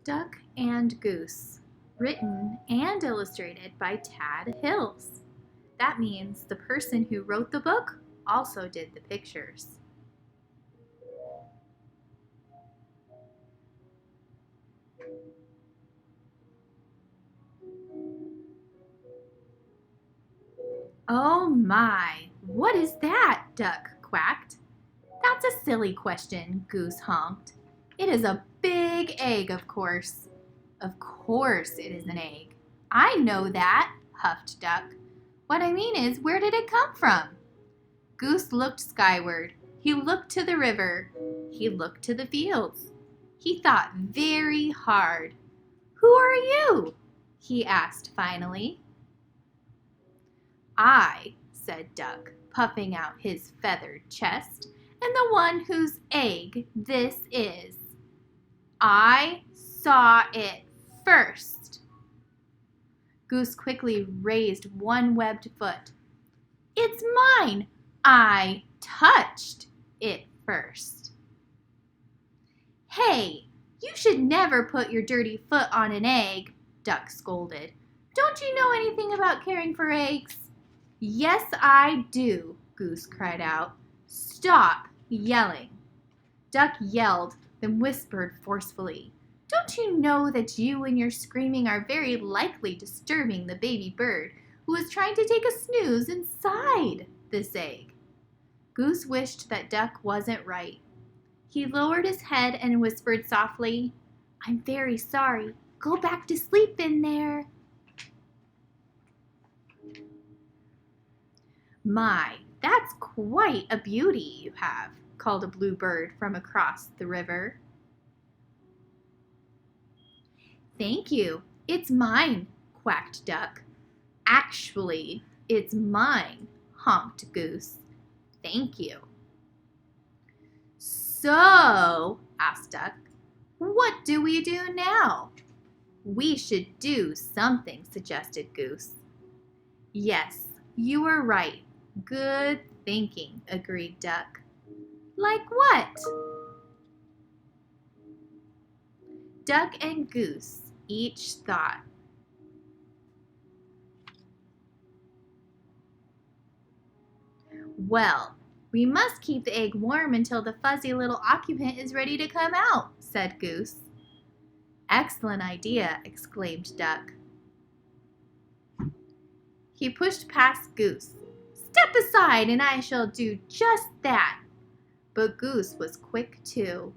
Duck and Goose, written and illustrated by Tad Hills. That means the person who wrote the book also did the pictures. Oh my, what is that? Duck quacked. That's a silly question, Goose honked. It is a big egg, of course. Of course it is an egg. I know that, huffed Duck. What I mean is, where did it come from? Goose looked skyward. He looked to the river. He looked to the fields. He thought very hard. Who are you? He asked finally. I, said Duck, puffing out his feathered chest, am the one whose egg this is. I saw it first. Goose quickly raised one webbed foot. It's mine. I touched it first. Hey, you should never put your dirty foot on an egg, Duck scolded. Don't you know anything about caring for eggs? Yes, I do, Goose cried out. Stop yelling. Duck yelled, then whispered forcefully. Don't you know that you and your screaming are very likely disturbing the baby bird who is trying to take a snooze inside this egg? Goose wished that Duck wasn't right. He lowered his head and whispered softly, I'm very sorry. Go back to sleep in there. My, that's quite a beauty you have, called a blue bird from across the river. Thank you. It's mine, quacked Duck. Actually, it's mine, honked Goose. Thank you. So, asked Duck, what do we do now? We should do something, suggested Goose. Yes, you are right. Good thinking, agreed Duck. Like what? Duck and Goose each thought. Well, we must keep the egg warm until the fuzzy little occupant is ready to come out, said Goose. Excellent idea, exclaimed Duck. He pushed past Goose. Step aside and I shall do just that. But Goose was quick too.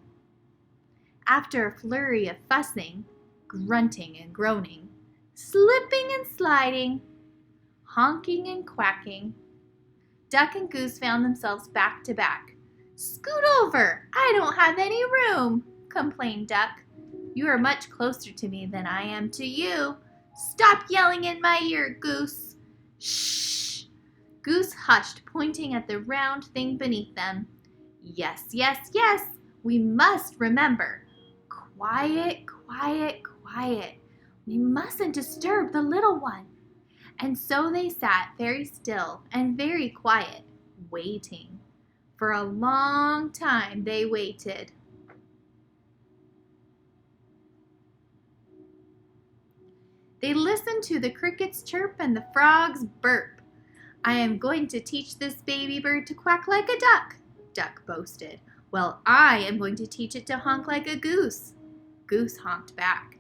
After a flurry of fussing, grunting and groaning, slipping and sliding, honking and quacking, Duck and Goose found themselves back to back. Scoot over! I don't have any room, complained Duck. You are much closer to me than I am to you. Stop yelling in my ear, Goose. Shh! Goose hushed, pointing at the round thing beneath them. Yes, yes, yes, we must remember. Quiet, quiet, quiet. We mustn't disturb the little one. And so they sat very still and very quiet, waiting. For a long time they waited. They listened to the crickets chirp and the frogs burp. I am going to teach this baby bird to quack like a duck, Duck boasted. Well, I am going to teach it to honk like a goose. Goose honked back.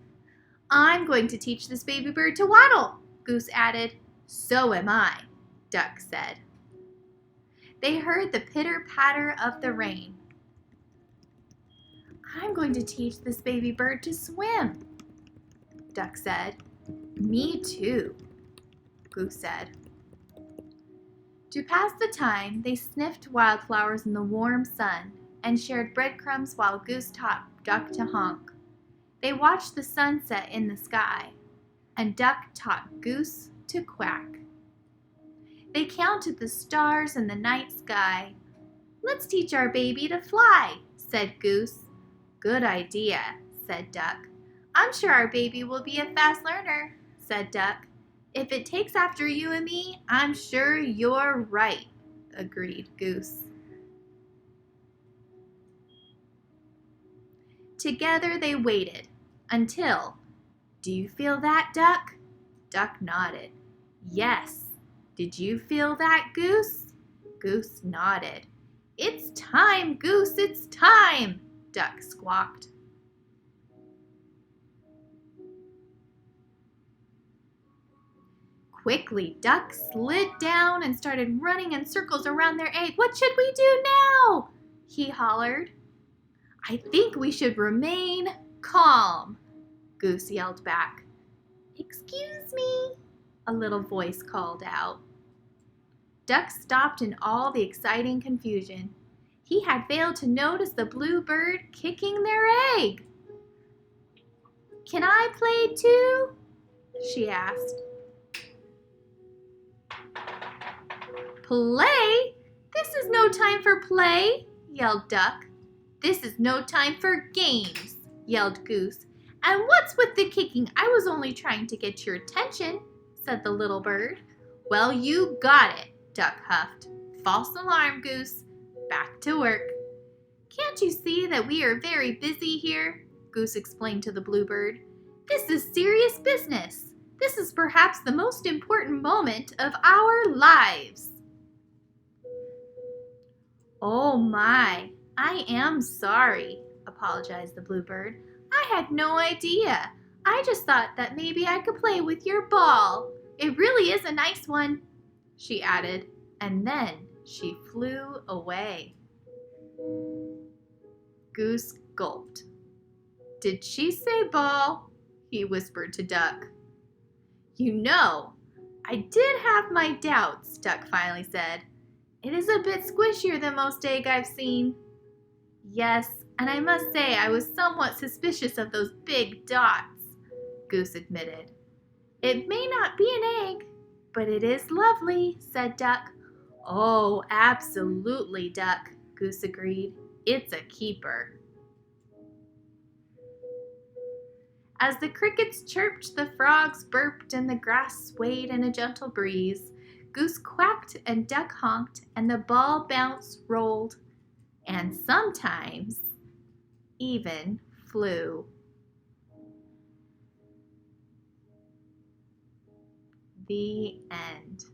I'm going to teach this baby bird to waddle, Goose added. So am I, Duck said. They heard the pitter-patter of the rain. I'm going to teach this baby bird to swim, Duck said. Me too, Goose said. To pass the time, they sniffed wildflowers in the warm sun and shared breadcrumbs while Goose taught Duck to honk. They watched the sunset in the sky, and Duck taught Goose to quack. They counted the stars in the night sky. Let's teach our baby to fly, said Goose. Good idea, said Duck. I'm sure our baby will be a fast learner, said Duck. If it takes after you and me, I'm sure you're right, agreed Goose. Together they waited. until, "Do you feel that, Duck?" Duck nodded. "Yes." "Did you feel that, Goose?" Goose nodded. "It's time, Goose, it's time," Duck squawked. Quickly, Duck slid down and started running in circles around their egg. "What should we do now?" he hollered. "I think we should remain calm," Goose yelled back. "Excuse me," a little voice called out. Duck stopped in all the exciting confusion. He had failed to notice the blue bird kicking their egg. "Can I play too?" she asked. "Play? This is no time for play," yelled Duck. "This is no time for games," yelled Goose. "And what's with the kicking? I was only trying to get your attention," said the little bird. "Well, you got it," Duck huffed. "False alarm, Goose. Back to work." "Can't you see that we are very busy here?" Goose explained to the bluebird. "This is serious business. This is perhaps the most important moment of our lives." "Oh my, I am sorry," apologized the bluebird. "I had no idea. I just thought that maybe I could play with your ball. It really is a nice one," she added, and then she flew away. Goose gulped. "Did she say ball?" he whispered to Duck. "You know, I did have my doubts," Duck finally said. "It is a bit squishier than most egg I've seen." "Yes, and I must say I was somewhat suspicious of those big dots," Goose admitted. "It may not be an egg, but it is lovely," said Duck. "Oh, absolutely, Duck," Goose agreed. "It's a keeper." As the crickets chirped, the frogs burped, and the grass swayed in a gentle breeze, Goose quacked and Duck honked, and the ball bounced, rolled, and sometimes even flew. The end.